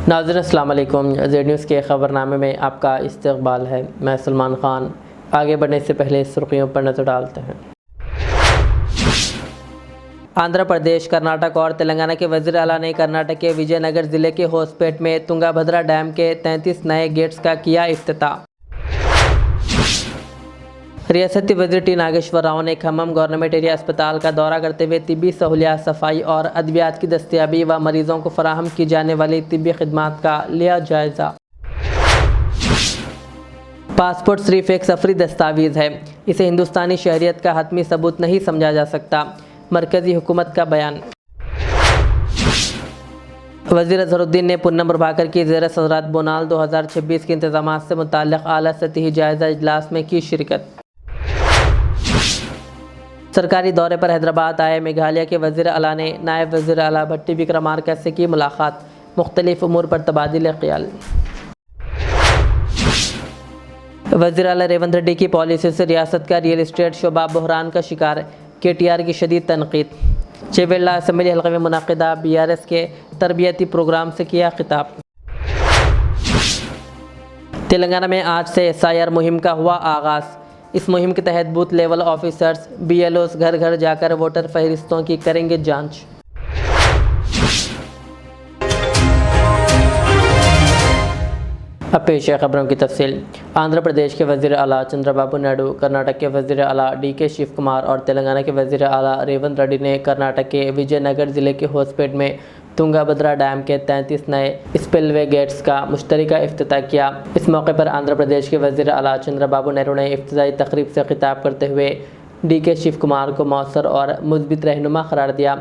ناظرین السلام علیکم۔ زیڈ نیوز کے خبر نامے میں آپ کا استقبال ہے۔ میں سلمان خان۔ آگے بڑھنے سے پہلے سرخیوں پر نظر ڈالتے ہیں۔ آندھرا پردیش، کرناٹک اور تلنگانہ کے وزیر اعلیٰ نے کرناٹک کے وجے نگر ضلع کے ہوسپیٹ میں تنگا بھدرا ڈیم کے 33 نئے گیٹس کا کیا افتتاح۔ ریاستی وزیر ٹی ناگیشور راؤ نے کھمم گورنمنٹ ایریا اسپتال کا دورہ کرتے ہوئے طبی سہولیات، صفائی اور ادویات کی دستیابی و مریضوں کو فراہم کی جانے والی طبی خدمات کا لیا جائزہ۔ پاسپورٹ صرف ایک سفری دستاویز ہے، اسے ہندوستانی شہریت کا حتمی ثبوت نہیں سمجھا جا سکتا، مرکزی حکومت کا بیان۔ وزیر اظہر الدین نے پونم پربھاکر کی زیر صدارت بونال 2026 کے انتظامات سے متعلق اعلیٰ سطحی جائزہ اجلاس میں کی شرکت۔ سرکاری دورے پر حیدرآباد آئے میگھالیہ کے وزیر اعلیٰ نے نائب وزیر اعلیٰ بھٹی وکرمارکا سے کی ملاقات، مختلف امور پر تبادلہ خیال۔ وزیر اعلیٰ ریونت ریڈی کی پالیسی سے ریاست کا ریئل اسٹیٹ شعبہ بحران کا شکار، کے ٹی آر کی شدید تنقید۔ چیویلا اسمبلی حلقے میں منعقدہ BRS کے تربیتی پروگرام سے کیا خطاب۔ تلنگانہ میں آج سے SIR مہم کا ہوا آغاز۔ اس مہم کے تحت بوتھ لیول آفیسرز BLOs گھر گھر جا کر ووٹر فہرستوں کی کریں گے جانچ۔ اب پیش ہے خبروں کی تفصیل۔ آندھرا پردیش کے وزیر اعلیٰ چندرا بابو نائیڈو، کرناٹک کے وزیر اعلیٰ DK شیو کمار اور تلنگانہ کے وزیر اعلیٰ ریونت ریڈی نے کرناٹک کے وجے نگر ضلع کے ہوسپیٹ میں تنگا بھدرا ڈیم کے 33 نئے اسپل وے گیٹس کا مشترکہ افتتاح کیا۔ اس موقع پر آندھرا پردیش کے وزیر اعلیٰ چندرا بابو نائیڈو نے افتتاحی تقریب سے خطاب کرتے ہوئے DK شیو کمار کو مؤثر اور مثبت رہنما قرار دیا،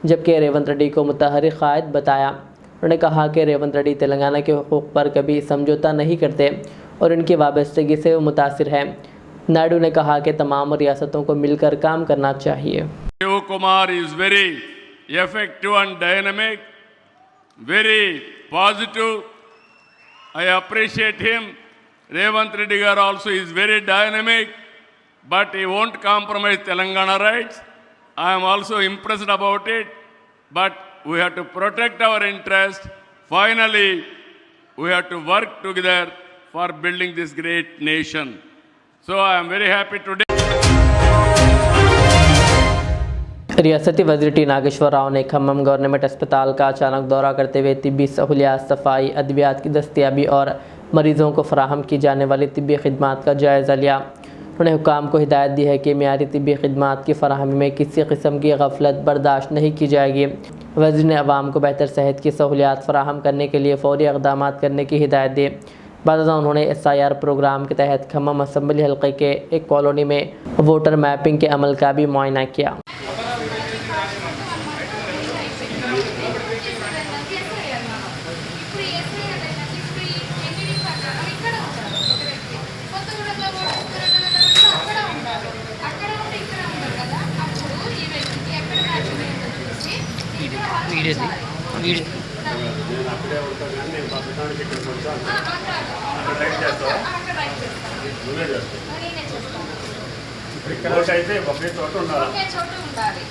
جبکہ ریونت ریڈی کو متحرک قائد بتایا۔ انہوں نے کہا کہ ریونت ریڈی تلنگانہ کے حقوق پر کبھی سمجھوتا نہیں کرتے اور ان کی وابستگی سے وہ متاثر ہیں۔ نائیڈو نے کہا کہ تمام ریاستوں کو مل کر کام کرنا چاہیے۔ Shiv Kumar is very effective and dynamic, very positive. I appreciate him. Revanth Reddy garu also is very dynamic, but he won't compromise Telangana rights. I am also impressed about it, but we have to protect our interest. Finally, we have to work together for building this great nation. So I am very happy today. ریاستی وزیر T Nageswara Rao نے Khammam government اسپتال کا اچانک دورہ کرتے ہوئے طبی سہولیات، صفائی، ادویات کی دستیابی اور مریضوں کو فراہم کی جانے والی طبی خدمات کا جائزہ لیا۔ انہوں نے حکام کو ہدایت دی ہے کہ معیاری طبی خدمات کی فراہمی میں کسی قسم کی غفلت برداشت نہیں کی جائے گی۔ وزیر نے عوام کو بہتر صحت کی سہولیات فراہم کرنے کے لیے فوری اقدامات کرنے کی ہدایت دی۔ بعد ازاں انہوں نے SIR پروگرام کے تحت کھمم اسمبلی حلقے کے ایک کالونی میں ووٹر میپنگ کے عمل کا بھی معائنہ کیا۔ ఓటు అయితే ఒకే చోట ఉండాలి,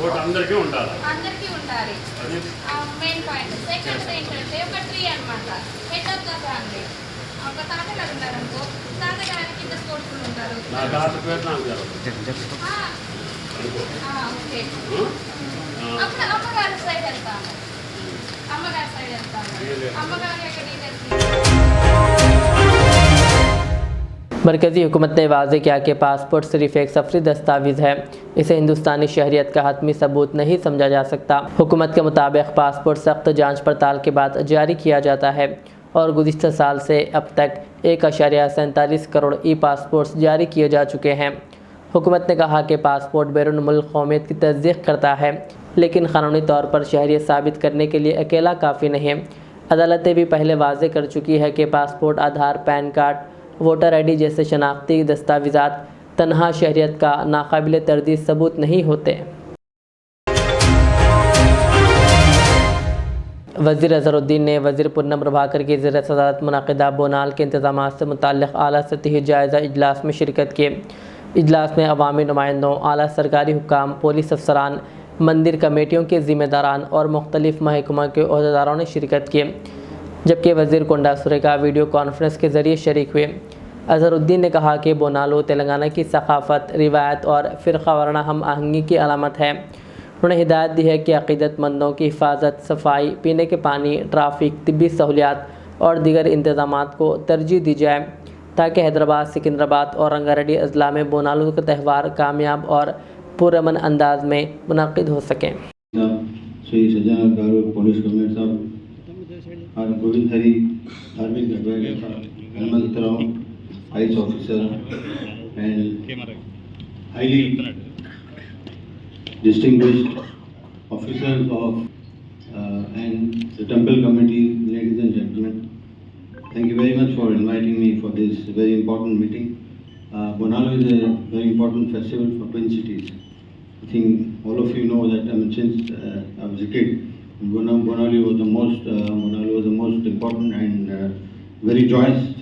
ఓటు అందరికీ ఉండాలి. అది మెయిన్ పాయింట్. సెకండ్ ఏంటంటే ఒక ట్రీ అన్నమాట. Head of the family. ఒక తాతగారు ఉన్నారనుకో, తాతగారికి ఇద్దరు కొడుకులు ఉంటారు. నా తాత పేరు నాకు తెలుసు. ఓకే. అప్పుడు అమ్మగారి సైడ్ వెళ్తాము. అమ్మగారి యొక్క డీటెయిల్స్. مرکزی حکومت نے واضح کیا کہ پاسپورٹ صرف ایک سفری دستاویز ہے، اسے ہندوستانی شہریت کا حتمی ثبوت نہیں سمجھا جا سکتا۔ حکومت کے مطابق پاسپورٹ سخت جانچ پڑتال کے بعد جاری کیا جاتا ہے اور گزشتہ سال سے اب تک 1.47 کروڑ پاسپورٹس جاری کیے جا چکے ہیں۔ حکومت نے کہا کہ پاسپورٹ بیرون ملک قومیت کی تصدیق کرتا ہے، لیکن قانونی طور پر شہریت ثابت کرنے کے لیے اکیلا کافی نہیں۔ عدالتیں بھی پہلے واضح کر چکی ہے کہ passport, Aadhaar, PAN card, voter ID جیسے شناختی دستاویزات تنہا شہریت کا ناقابل تردید ثبوت نہیں ہوتے۔ وزیر اظہر الدین نے وزیر پونم پربھاکر کی زیر صدارت منعقدہ بونال کے انتظامات سے متعلق اعلیٰ سطحی جائزہ اجلاس میں شرکت کی۔ اجلاس میں عوامی نمائندوں، اعلیٰ سرکاری حکام، پولیس افسران، مندر کمیٹیوں کے ذمہ داران اور مختلف محکمہ کے عہدیداروں نے شرکت کی۔ जबकि वज़ीर कोंडा सुरेखा वीडियो कॉन्फ्रेंस के ज़रिए शरीक हुए। अज़हरुद्दीन ने कहा कि बोनालो तेलंगाना की सकाफ़त, रिवायत और फ़िरका वाराना हम आहंगी की अलामत है। उन्होंने हिदायत दी है कि अक़ीदतमंदों की हिफाजत, सफाई, पीने के पानी, ट्रैफिक, तिब्बी सहूलियात और दीगर इंतज़ामात को तरजीह दी जाए ताकि हैदराबाद, सिकंदराबाद और रंगारेड्डी अजला में बोनालो का त्यौहार कामयाब और पुरअमन अंदाज में मुनक़िद हो सकें। श्री सज्जन गारू पुलिस कमिश्नर साहब और गोविंद हरी धार्मिक adviser ICE officer and highly distinguished officers of and the temple committee, ladies and gentlemen. Thank you very much for inviting me for this very important meeting. Bonalu is a very important festival for Twin Cities. I think all of you know that since I was a kid, Bonalu was the most important and very joyous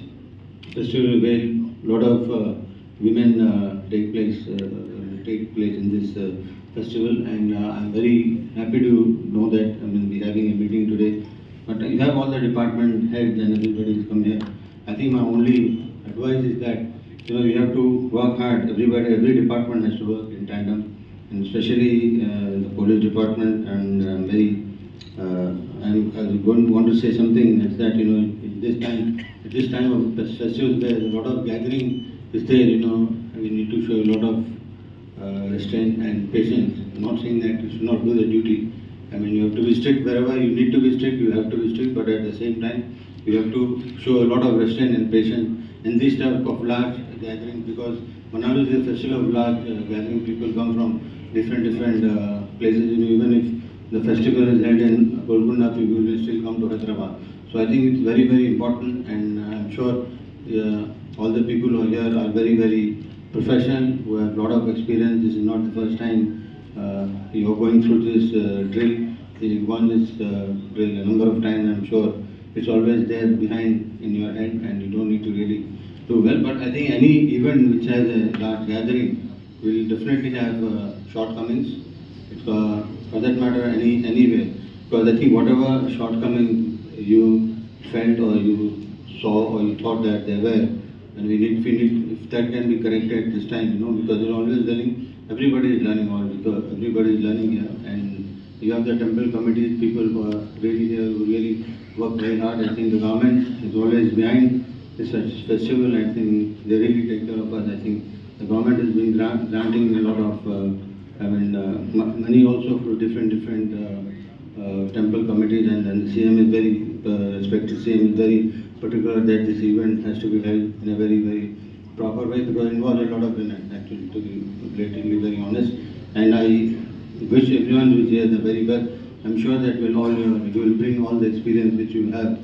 festival where a lot of women take place in this festival, and I'm very happy to know that we're having a meeting today. But you have all the department heads and everybody has come here. I think my only advice is that we have to work hard. Every department has to work in tandem, and especially the police department. And I want to say something. It's that at this time of festivals, there's a lot of gathering is there. We need to show a lot of restraint and patience. I'm not saying that you should not do the duty. You have to be strict wherever you need to be strict. You have to be strict, but at the same time, you have to show a lot of restraint and patience in this type of large gatherings, because Bonalu is a festival of large gathering. People come from different places. Even if the festival is held in Golconda, people will still come to Hyderabad. So I think it's very, very important, and I'm sure all the people who are here are very, very professional, who have a lot of experience. This is not the first time you're going through this drill. You've gone this drill a number of times. I'm sure it's always there behind in your head, and you don't need to really do well. But I think any event which has a large gathering will definitely have shortcomings. For that matter, anyway, because I think whatever shortcoming you felt or you saw or you thought that there were, and we need if that can be corrected this time, because we're always learning. Everybody is learning, because everybody is learning here, and you have the temple committees, people who are really here, who really work very hard. I think the government is always behind this festival. I think they really take care of us. I think the government has been granting a lot of money also for different temple committees, and the CM is very respected. CM is very particular that this event has to be held in a very, very proper way, because it involves a lot of women, actually, to be blatantly very honest. And I wish everyone who is here the very best. I'm sure that you will bring all the experience which you have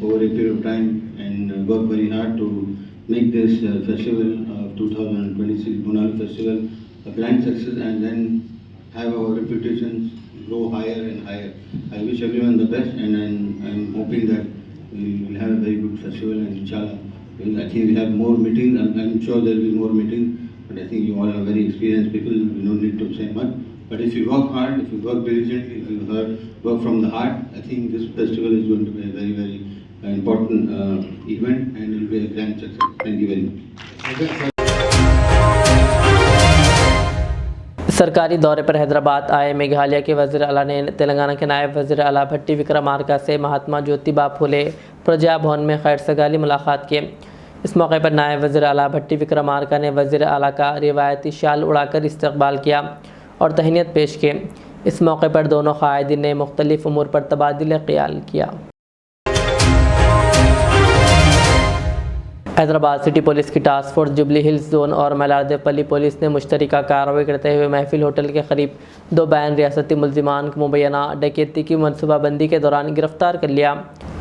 over a period of time, and work very hard to make this festival of 2026 Bonalu Festival a grand success, and then have our reputations grow higher and higher. I wish everyone the best, and I'm hoping that we will have a very good festival, and inshallah, I think we have more meetings. I'm sure there will be more meetings, but I think you all are very experienced people. We don't need to say much. But if you work hard, if you work diligently, if you work from the heart, I think this festival is going to be a very, very important event, and it will be a grand success. Thank you very much. सरकारी दौरे पर हैदराबाद आए मेघालय के वज़ीर आला ने तेलंगाना के नायब वज़ीर आला भट्टी विक्रमार्का से महात्मा ज्योतिबा फुले प्रजा भवन में खैर सगाली मुलाकात की। इस मौके पर नायब वज़ीर आला भट्टी विक्रमार्का ने वज़ीर आला का रिवायती शाल उड़ाकर इस्तकबाल किया और तहनीत पेश की। इस मौके पर दोनों क़ायदीन ने मुख्तलिफ़ उमूर पर तबादिल ख़याल किया। हैदराबाद सिटी पुलिस की task force jubilee hills zone और मलारदेवपल्ली पुलिस ने मुश्तरका कार्रवाई करते हुए महफिल होटल के करीब 2 बैन रियासती मुलजिमान को मुबैना डकैती की मनसूबाबंदी के दौरान गिरफ्तार कर लिया।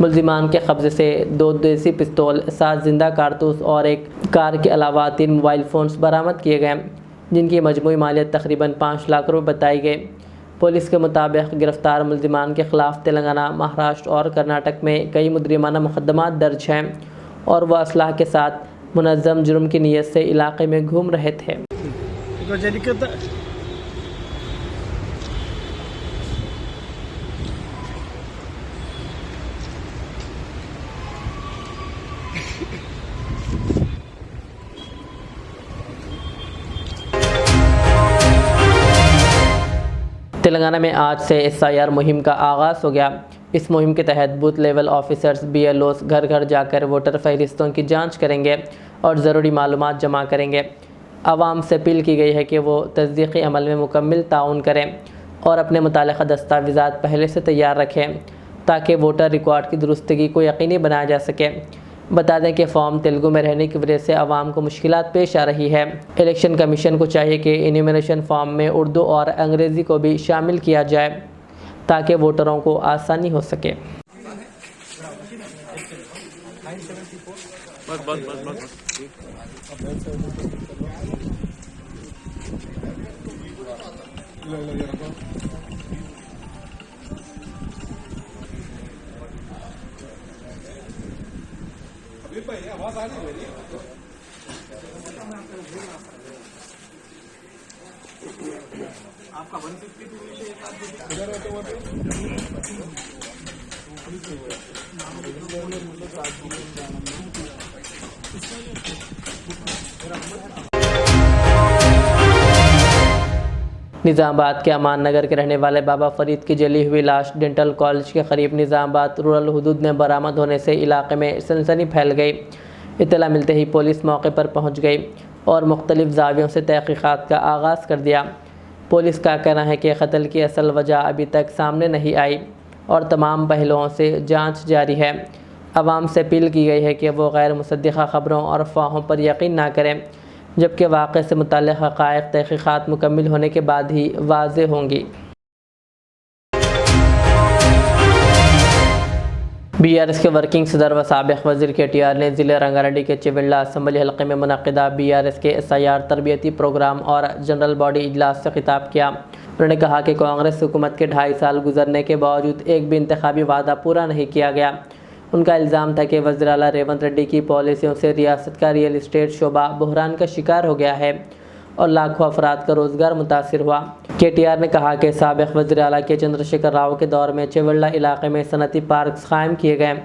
मुलजिमान के कब्जे से 2 देसी पिस्तौल, 7 जिंदा कारतूस और एक कार के अलावा 3 मोबाइल फ़ोन्स बरामद किए गए, जिनकी मजमूई मालियत तकरीबन 5 लाख रुपये बताई गई। पुलिस के मुताबिक गिरफ्तार मुलजिमान के ख़िलाफ़ तेलंगाना, महाराष्ट्र और कर्नाटक में कई मुजरिमाना मुकदमात दर्ज हैं और वह असलाह के साथ मुनज़्ज़म जुर्म की नीयत से इलाके में घूम रहे थे। तेलंगाना में आज से SIR मुहिम का आगाज़ हो गया। इस मुहिम के तहत बूथ लेवल ऑफिसर्स BLOs घर घर जाकर वोटर फहरिस्तों की जांच करेंगे और ज़रूरी मालूमात जमा करेंगे। आवाम से अपील की गई है कि वो तस्दीक़ी अमल में मुकम्मल ताउन करें और अपने मुतालिका दस्तावेज़ात पहले से तैयार रखें ताकि वोटर रिकॉर्ड की दुरुस्तगी को यकीनी बनाया जा सके। बता दें कि फॉर्म तेलुगु में रहने की वजह से आवाम को मुश्किलात पेश आ रही है। इलेक्शन कमीशन को चाहिए कि इन्यूमरेशन फॉर्म में उर्दू और अंग्रेज़ी को भी शामिल किया जाए ताकि वोटरों को आसानी हो सके। निज़ामाबाद के अमान नगर के रहने वाले बाबा फरीद की जली हुई लाश डेंटल कॉलेज के करीब निज़ामाबाद रूरल हुदूद में बरामद होने से इलाके में सनसनी फैल गई। इत्तला मिलते ही पुलिस मौके पर पहुंच गई और मुख्तलिफ ज़ावियों से तहक़ीक़ात का आगाज़ कर दिया। पुलिस का कहना है कि कत्ल की असल वजह अभी तक सामने नहीं आई और तमाम पहलुओं से जाँच जारी है। आवाम से अपील की गई है कि वो गैर मुसद्दिक़ा ख़बरों और अफवाहों पर यकीन ना करें, जबकि वाक़े से मुताल्लिक़ हक़ाइक़ तहक़ीक़ात मुकम्मल होने के बाद ही वाज़ेह होंगी। BRS के वर्किंग सदर व साबिक़ वज़ीर KTR ने ज़िले रंगारेड्डी के चिविल्ला असम्बली हल्के में मुनक़िदा BRS के SIR तरबियती प्रोग्राम और जनरल बॉडी इजलास से खिताब किया। उन्होंने कहा कि कांग्रेस हुकूमत के 2.5 साल गुजरने के बावजूद एक भी इंतखाबी वादा पूरा नहीं किया गया। उनका इल्ज़ाम था कि वज़ीर आला रेवंत रेड्डी की पॉलिसियों से रियासत का रियल इस्टेट शोबा बहरान का शिकार हो गया है और लाखों अफराद का रोज़गार मुतासिर हुआ। KTR ने कहा कि साबिक़ वज़ीर आला के चंद्रशेखर राव के दौर में चिविल्ला इलाके में सनती पार्क्स कायम किए गए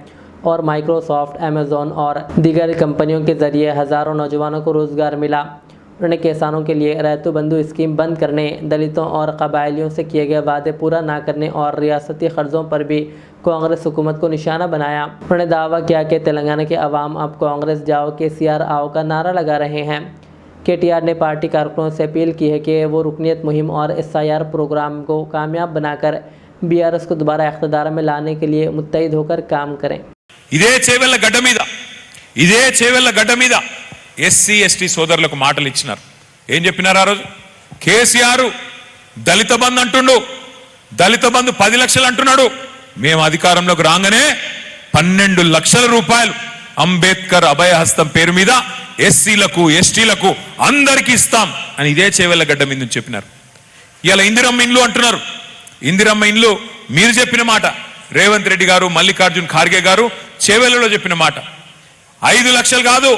और माइक्रोसॉफ्ट, अमेज़ॉन और दीगर कंपनियों के ज़रिए हज़ारों नौजवानों को रोज़गार मिला। उन्होंने किसानों के लिए रैतु बंधु स्कीम बंद करने, दलितों और कबायलियों से किए गए वादे पूरा ना करने और रियासती क़र्ज़ों पर भी कांग्रेस हुकूमत को निशाना बनाया। उन्होंने दावा किया कि तेलंगाना के अवाम अब कांग्रेस जाओ KCR आओ का नारा लगा रहे हैं। KTR ने पार्टी कारकुनों से अपील की है कि वो रुकनीत मुहिम और SIR प्रोग्राम को कामयाब बनाकर BRS को दोबारा इख्तिदार में लाने के लिए मुत्तहिद होकर काम करें। ఇదే గడ్డ మీద SC ST సోదరులకు మాటలు ఇచ్చినారు. ఏం చెప్పినారు ఆ రోజు? కేసీఆర్ దళిత బంధు అంటుండు, దళిత బంధు 10 లక్షలు అంటున్నాడు. మేము అధికారంలోకి రాగానే 12 లక్షల రూపాయలు అంబేద్కర్ అభయహస్తం పేరు మీద SCలకు STలకు అందరికీ ఇస్తాం అని ఇదే చేవెళ్ళ గడ్డ మీద నుంచి చెప్పినారు. ఇలా ఇందిరమ్మ ఇండ్లు అంటున్నారు. ఇందిరమ్మ ఇండ్లు మీరు చెప్పిన మాట, రేవంత్ రెడ్డి గారు, మల్లికార్జున్ ఖార్గే గారు చేవెళ్ళలో చెప్పిన మాట 5 లక్షలు కాదు,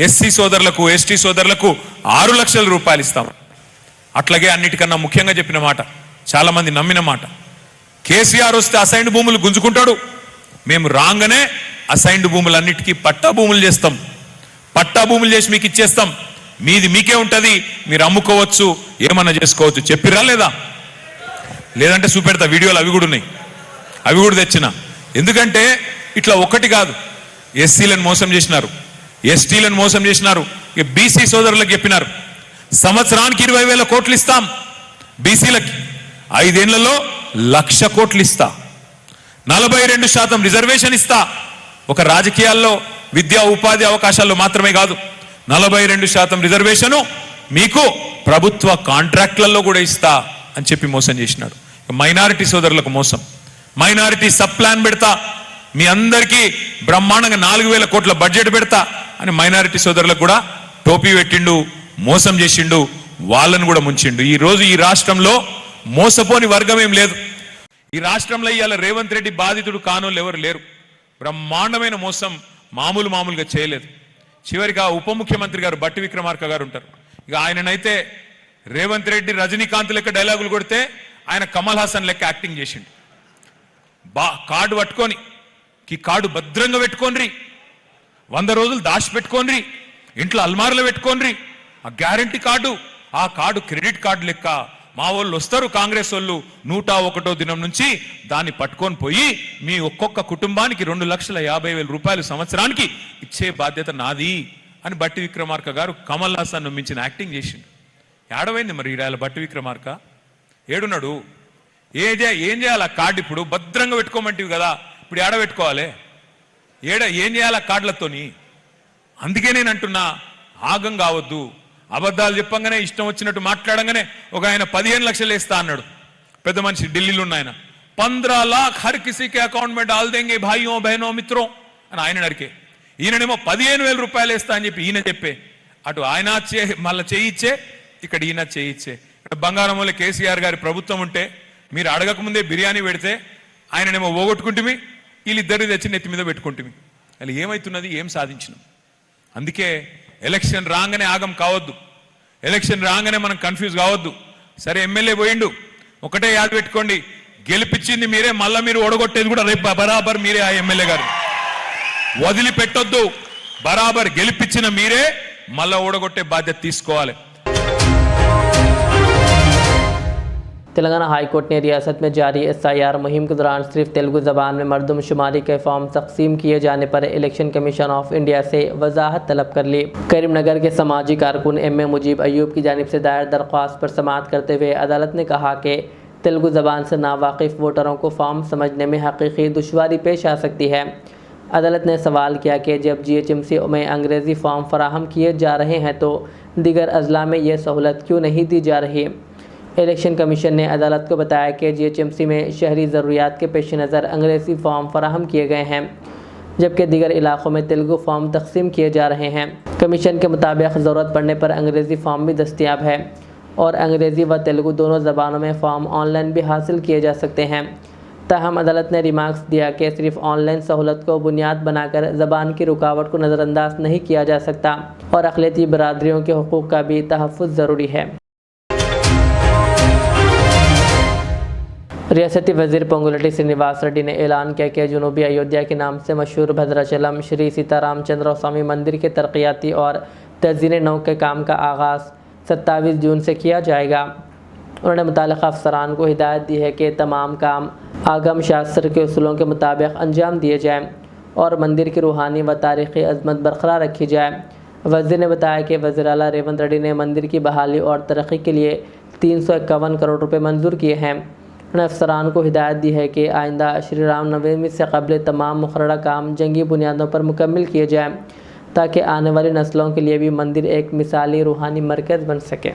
SC సోదరులకు ST సోదరులకు 6 లక్షల రూపాయలు ఇస్తాం. అట్లాగే అన్నిటికన్నా ముఖ్యంగా చెప్పిన మాట, చాలా మంది నమ్మిన మాట, కేసీఆర్ వస్తే అసైన్డ్ భూములు గుంజుకుంటాడు, మేము రాగానే అసైన్డ్ భూములన్నిటికీ పట్టా భూములు చేస్తాం, పట్టా భూములు చేసి మీకు ఇచ్చేస్తాం, మీది మీకే ఉంటది, మీరు అమ్ముకోవచ్చు, ఏమన్నా చేసుకోవచ్చు. చెప్పిరా లేదా? లేదంటే చూపెడతా, వీడియోలు అవి కూడా ఉన్నాయి, అవి కూడా తెచ్చిన. ఎందుకంటే ఇట్లా ఒక్కటి కాదు, SCలను మోసం చేసినారు, STలను మోసం చేసినారు. ఇక BC సోదరులకు చెప్పినారు సంవత్సరానికి 20,000 కోట్లు ఇస్తాం, BCలకి 5 ఏళ్లలో 1,00,000 కోట్లు ఇస్తా, 42% రిజర్వేషన్ ఇస్తా. ఒక రాజకీయాల్లో విద్యా ఉపాధి అవకాశాల్లో మాత్రమే కాదు, 42% రిజర్వేషను మీకు ప్రభుత్వ కాంట్రాక్ట్లలో కూడా ఇస్తా అని చెప్పి మోసం చేసినాడు. మైనారిటీ సోదరులకు మోసం, మైనారిటీ సబ్ ప్లాన్ పెడతా, మీ అందరికీ బ్రహ్మాండంగా 4,000 కోట్ల బడ్జెట్ పెడతా అని మైనారిటీ సోదరులకు కూడా టోపీ పెట్టిండు, మోసం చేసిండు, వాళ్ళను కూడా ముంచిండు. ఈ రోజు ఈ రాష్ట్రంలో మోసపోని వర్గం ఏం లేదు. ఈ రాష్ట్రంలో ఇవాళ రేవంత్ రెడ్డి బాధితుడు కానోళ్ళు ఎవరు లేరు. బ్రహ్మాండమైన మోసం మామూలుగా చేయలేదు. చివరికి ఆ ఉప ముఖ్యమంత్రి గారు బట్టి విక్రమార్క గారు ఉంటారు. ఇక ఆయననైతే రేవంత్ రెడ్డి రజనీకాంత్ లెక్క డైలాగులు కొడితే ఆయన కమల్ హాసన్ లెక్క యాక్టింగ్ చేసిండు. కార్డు పట్టుకొని, ఈ కార్డు భద్రంగా పెట్టుకోండి, 100 రోజులు దాచి పెట్టుకోండి, ఇంట్లో అల్మార్లో పెట్టుకోండి, ఆ గ్యారంటీ కార్డు, ఆ కార్డు క్రెడిట్ కార్డు లెక్క మా వాళ్ళు వస్తారు కాంగ్రెస్ వాళ్ళు 101వ దినం నుంచి దాన్ని పట్టుకొని పోయి మీ ఒక్కొక్క కుటుంబానికి 2,50,000 రూపాయలు సంవత్సరానికి ఇచ్చే బాధ్యత నాది అని బట్టి విక్రమార్క గారు కమల్ హాసన్ మించిన యాక్టింగ్ చేసిండు. ఏడవైంది మరి ఈడాల బట్టి విక్రమార్క ఏడున్నాడు? ఏం చేయాలి ఆ కార్డు? ఇప్పుడు భద్రంగా పెట్టుకోమంటివి కదా, ఇప్పుడు ఏడ పెట్టుకోవాలి? ఏం చేయాలి ఆ కార్డులతోని? అందుకే నేను అంటున్నా, ఆగం కావద్దు. అబద్ధాలు చెప్పంగానే ఇష్టం వచ్చినట్టు మాట్లాడంగానే ఒక ఆయన 15 లక్షలు వేస్తా అన్నాడు, పెద్ద మనిషి ఢిల్లీలో ఉన్న ఆయన. 15 लाख हर किसी के अकाउंट में डाल देंगे भाइयों बहनों मित्रों అని ఆయన అడిగే, ఈయననేమో 15,000 రూపాయలు వేస్తా అని చెప్పి ఈయన చెప్పే, అటు ఆయన మళ్ళీ చేయిచ్చే, ఇక్కడ ఈయన చేయిచ్చే. ఇక్కడ బంగారంలో కేసీఆర్ గారి ప్రభుత్వం ఉంటే మీరు అడగకముందే బిర్యానీ పెడితే ఆయననేమో పోగొట్టుకుంటుమి, వీళ్ళిద్దరిని తెచ్చి నెత్తి మీద పెట్టుకుంటుమి. అలా ఏమవుతున్నది? ఏం సాధించినాం? అందుకే ఎలక్షన్ రాగానే ఆగం కావద్దు, ఎలక్షన్ రాగానే మనం కన్ఫ్యూజ్ కావద్దు. సరే ఎమ్మెల్యే పోయిండు, ఒకటే యాద పెట్టుకోండి, గెలిపించింది మీరే, మళ్ళీ మీరు ఓడగొట్టేది కూడా రేపు బరాబర్ మీరే. ఆ ఎమ్మెల్యే గారు వదిలిపెట్టొద్దు, బరాబర్ గెలిపించిన మీరే మళ్ళా ఓడగొట్టే బాధ్యత తీసుకోవాలి. तेलंगाना हाईकोर्ट ने रियासत में जारी SIR मुहिम के दौरान सिर्फ तेलुगु ज़बान में मरदमशुमारी के फॉर्म तकसीम किए जाने पर इलेक्शन कमीशन ऑफ इंडिया से वजाहत तलब कर ली। करीमनगर के समाजी कारकुन MA मुजीब अयूब की जानिब से दायर दरख्वास्त पर समाअत करते हुए अदालत ने कहा कि तेलुगु ज़बान से नावाकिफ़ वोटरों को फॉर्म समझने में हकीकी दुश्वारी पेश आ सकती है। अदालत ने सवाल किया कि जब GHMC में अंग्रेज़ी फॉर्म फराहम किए जा रहे हैं तो दीगर अजला में यह सहूलत क्यों नहीं दी जा रही। इलेक्शन कमीशन ने अदालत को बताया कि GHMC में शहरी ज़रूरियात के पेश नज़र अंग्रेज़ी फ़ॉर्म फराहम किए गए हैं, जबकि दीगर इलाक़ों में तेलुगु फ़ॉर्म तकसीम किए जा रहे हैं। कमीशन के मुताबिक ज़रूरत पड़ने पर अंग्रेज़ी फ़ॉर्म भी दस्तियाब है और अंग्रेज़ी व तेलुगु दोनों ज़बानों में फ़ॉर्म ऑनलाइन भी हासिल किए जा सकते हैं। ताहम अदालत ने रिमार्क्स दिया कि सिर्फ ऑनलाइन सहूलत को बुनियाद बनाकर ज़बान की रुकावट को नज़रअंदाज नहीं किया जा सकता और अक़लियती बरादरियों के हुकूक़ का भी तहफ़्फ़ुज़ ज़रूरी है। रियासती वज़ीर पोंगुलेटी श्रीनिवास रेड्डी ने ऐलान किया कि जनूबी अयोध्या के नाम से मशहूर भद्राचलम श्री सीतारामचंद्र स्वामी मंदिर के तरक्याती और तज़ीन नौ के काम का आगाज़ 27 जून से किया जाएगा। उन्होंने मुताल्लिक़ अफसरान को हिदायत दी है कि तमाम काम आगम शास्त्र के उसूलों के मुताबिक अंजाम दिए जाएँ और मंदिर की रूहानी व तारीख़ी अज़मत बरकरार रखी जाए। वज़ीर ने बताया कि वज़ीर आला रेवंत रेड्डी ने मंदिर की बहाली और तरक्की के लिए 351 करोड़ रुपये मंजूर किए हैं। उन्होंने अफसरान को हिदायत दी है कि आइंदा श्री राम नवमी से कबल तमाम मुकर्ररा काम जंगी बुनियादों पर मुकम्मल किए जाएँ ताकि आने वाली नस्लों के लिए भी मंदिर एक मिसाली रूहानी मरकज़ बन सके।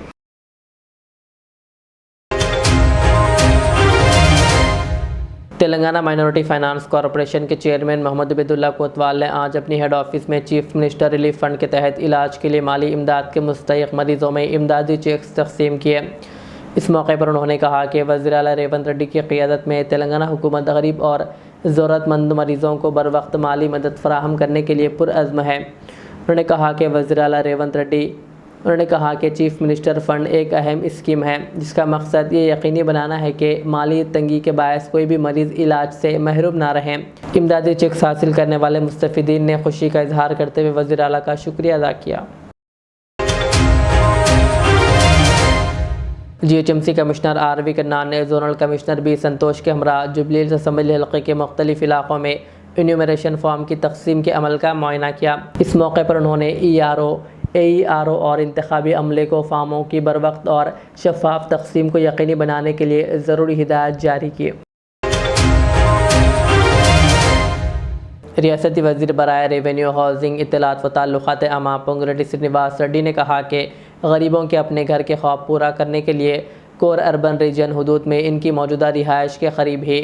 तेलंगाना माइनॉरिटी फाइनेंस कॉरपोरेशन के चेयरमैन मोहम्मद उबैदुल्लाह कोतवाल ने आज अपनी हेड ऑफिस में चीफ मिनिस्टर रिलीफ फंड के तहत इलाज के लिए माली इमदाद के मुस्तहिक मरीज़ों में इमदादी चेक्स तकसीम किए। इस मौके पर उन्होंने कहा कि वज़ीर आला रेवंत रेड्डी की क़ियादत में तेलंगाना हुकूमत गरीब और ज़रूरतमंद मरीज़ों को बर वक्त माली मदद फराहम करने के लिए पुरअज़्म है। उन्होंने कहा कि वज़ीर आला रेवंत रेड्डी उन्होंने कहा कि चीफ मिनिस्टर फ़ंड एक अहम स्कीम है जिसका मकसद ये यकीनी बनाना है कि माली तंगी के बायस कोई भी मरीज़ इलाज से महरूम ना रहें। इमदादी चेक्स हासिल करने वाले मुस्तफ़ीदीन ने खुशी का इजहार करते हुए वज़ीर आला का शुक्रिया अदा किया। GHMC कमिश्नर RV कन्नान ने जोनल कमिश्नर B संतोष के हमरा जुबली असम्बली हल्के के मुख्तलिफ इलाक़ों में इन्यूमरेशन फॉर्म की तकसीम के अमल का मुआयना किया। इस मौके पर उन्होंने ERO, AERO और इंतखाबी अमले को फार्मों की बरवक्त और शफाफ तकसीम को यकीनी बनाने के लिए ज़रूरी हिदायत जारी की। रियासती वज़ीर बराए रेवेन्यू हाउसिंग इत्तलात व ताल्लुकात आमा पोंगुलेटी श्रीनिवास रेड्डी ने कहा कि गरीबों के अपने घर के ख्वाब पूरा करने के लिए कोर अर्बन रीजन हदूद में इनकी मौजूदा रिहाइश के करीब ही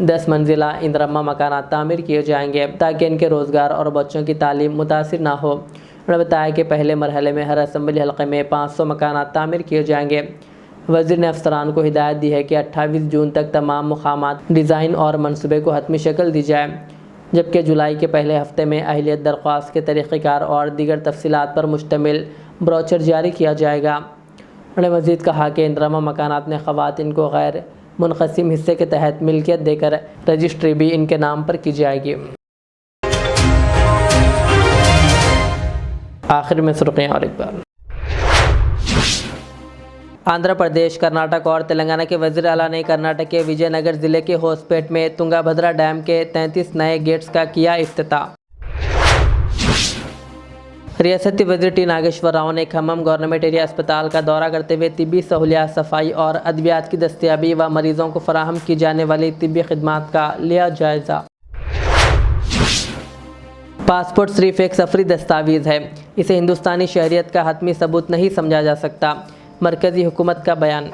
10 मंजिला इंदरम्मा मकानात तामीर किए जाएंगे ताकि इनके रोज़गार और बच्चों की तालीम मुतासिर ना हो। उन्होंने बताया कि पहले मरहले में हर असम्बली हल्के में 500 मकानात तामीर किए जाएंगे। वज़ीर ने अफसरान को हिदायत दी है कि 28 जून तक तमाम मुकामात डिज़ाइन और मनसूबे को हतमी शक्ल दी जाए, जबकि जुलाई के पहले हफ्ते में अहलियत दरख्वास्त के तरीक़ेकार और दीगर तफसीलात पर मुश्तमिल ब्रोचर जारी किया जाएगा। उन्होंने मज़ीद कहा कि इंदरम्मा मकानात में ख़वातीन को गैर मुनक़सिम हिस्से के तहत मिल्कियत देकर रजिस्ट्री भी इनके नाम पर की जाएगी। आखिर में सुर्ख़ियाँ और एक बार, आंध्र प्रदेश, कर्नाटक और तेलंगाना के वज़ीर आला ने कर्नाटक के विजयनगर जिले के होसपेट में तुंगाभद्रा डैम के 33 नए गेट्स का किया इफ्तिताह। रियासती वज़ीर टी नागेश्वर राव ने खम्मम गवर्नमेंट एरिया अस्पताल का दौरा करते हुए तिब्बी सहूलियात, सफाई और अद्वियात की दस्तयाबी व मरीजों को फराहम की जाने वाली तिब्बी खिदमात का लिया जायज़ा। पासपोर्ट सिर्फ एक सफरी दस्तावेज़ है, इसे हिंदुस्तानी शहरियत का हतमी सबूत नहीं समझा जा सकता, मरकज़ी हुकूमत का बयान।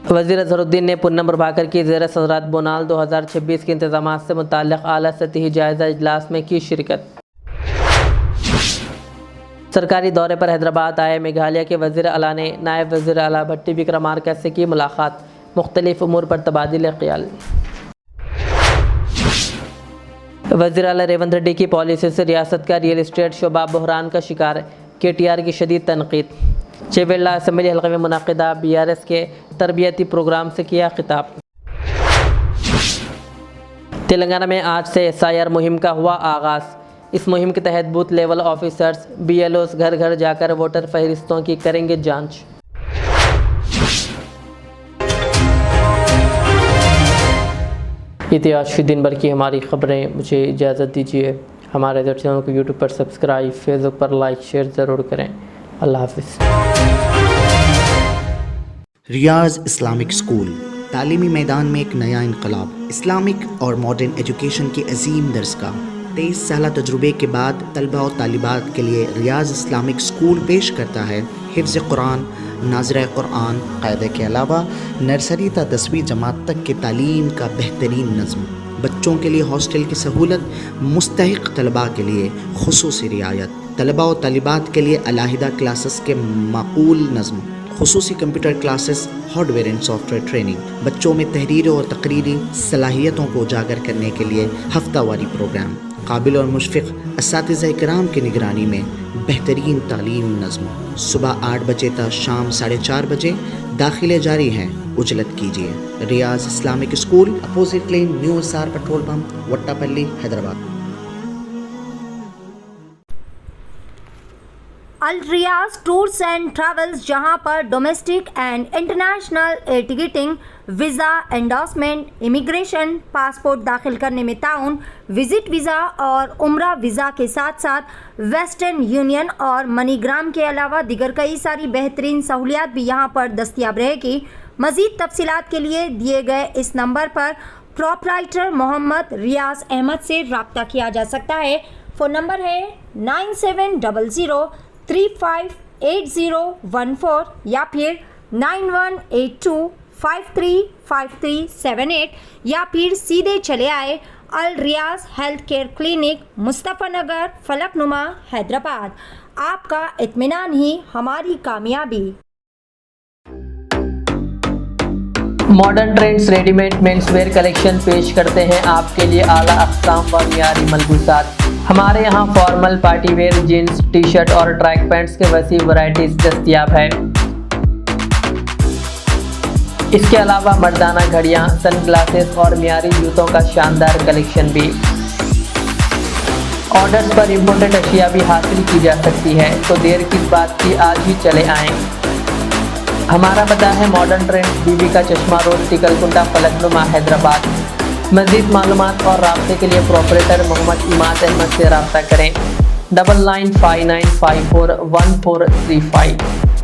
वज़ीर अज़हरुद्दीन ने पूनम प्रभाकर की ज़ेर सदरत बोनाल 2026 के इंतज़ामात से मुताल्लिक़ आला सतही जायज़ा इजलास में की शिरकत। सरकारी दौरे पर हैदराबाद आए मेघालय के वज़ीर आला ने नायब वज़ीर आला भट्टी विक्रमार्का से की मुलाकात, मुख्तलिफ उमूर पर तबादिल ख़याल। वज़ीर आला रेवंत रेड्डी की पॉलिसी से रियासत का रियल इस्टेट शोबा बहरान का शिकार, KTR की शदीद तनकीद। चेवेल्ला असम्बली हल्के में मुनाकिदा BRS के तरबियती प्रोग्राम से किया खिताब। तेलंगाना में आज से SIR मुहिम का हुआ आगाज़। इस मुहिम के तहत बूथ लेवल ऑफिसर्स BLOs घर घर जाकर वोटर फहरिस्तों की करेंगे जांच। ये थी आज की दिन भर की हमारी खबरें। मुझे इजाज़त दीजिए। हमारे चैनल को YouTube पर सब्सक्राइब, फेसबुक पर लाइक शेयर ज़रूर करें। अल्लाह हाफ़िज़। रियाज इस्लामिक स्कूल तालीमी मैदान में एक नया इनकलाब। इस्लामिक और मॉडर्न एजुकेशन की अजीम दरसगाह। 23 साल तजुर्बे के बाद तलबा और तालिबात के लिए रियाज इस्लामिक स्कूल पेश करता है हिफ्ज़ कुरान, नाज़िरा कुरान, क़ायदे के अलावा नर्सरी ta 10वीं जमात तक की तालीम का बेहतरीन नज़्म। बच्चों के लिए हॉस्टल की सहूलत, मुस्तहिक़ तलबा के लिए खुसूसी रियायत, तलबा और तालिबात के लिए अलहदा क्लासेस के माकूल नज़्म, खुसूसी computer classes, hardware and software training. बच्चों में तहरीरी और तकरीरी सलाहियतों को उजागर करने के लिए हफ्तावारी प्रोग्राम। काबिल और मुशफ़िक़ असातिज़ा इकराम की निगरानी में बेहतरीन तालीम नज़्म। सुबह 8 बजे तक शाम 4:30 बजे दाखिले जारी हैं, उजलत कीजिए। Riyaz Islamic school, opposite lane, new SR petrol pump, Vattapally, Hyderabad. Al Riyaz tours and travels, जहां पर domestic and international air ticketing, visa, endorsement, immigration, passport दाखिल करने में ताउन, विजिट वीज़ा और उम्रा वीज़ा के साथ साथ वेस्टर्न यूनियन और मनीग्राम के अलावा दीगर कई सारी बेहतरीन सहूलियात भी यहां पर दस्तयाब रहेगी। मज़ीद तफसीलात के लिए दिए गए इस नंबर पर प्रोपराइटर मोहम्मद रियाज अहमद से रब्ता किया जा सकता है। फ़ोन नंबर है 9700358014 या फिर 9182535378 या फिर सीधे चले आए अल रियाज हेल्थ केयर क्लिनिक, मुस्तफ़ा नगर, फलकनुमा, हैदराबाद। आपका इत्मीनान ही हमारी कामयाबी। Modern trends readymade men's wear collection पेश करते हैं आपके लिए आला अक़साम व मियारी मलबूसात। हमारे यहाँ formal, party wear, jeans, T shirt और ट्रैक पैंट्स के वसी वैरायटीज दस्तयाब है। इसके अलावा मर्दाना घड़ियाँ, सन ग्लासेस और मियारी जूतों का शानदार कलेक्शन भी। ऑर्डर्स पर इम्पोर्टेड अशिया भी हासिल की जा सकती है, तो देर किस बात की, आज ही चले आएँ। हमारा पता है मॉडर्न ट्रेंड्स, बीबी का चश्मा रोड, टिकलकुंटा, फलकनुमा, हैदराबाद। मज़ीद मालूमात और राब्ते के लिए प्रोपरेटर मोहम्मद इमाद अहमद से रब्ता करें। 9959541435।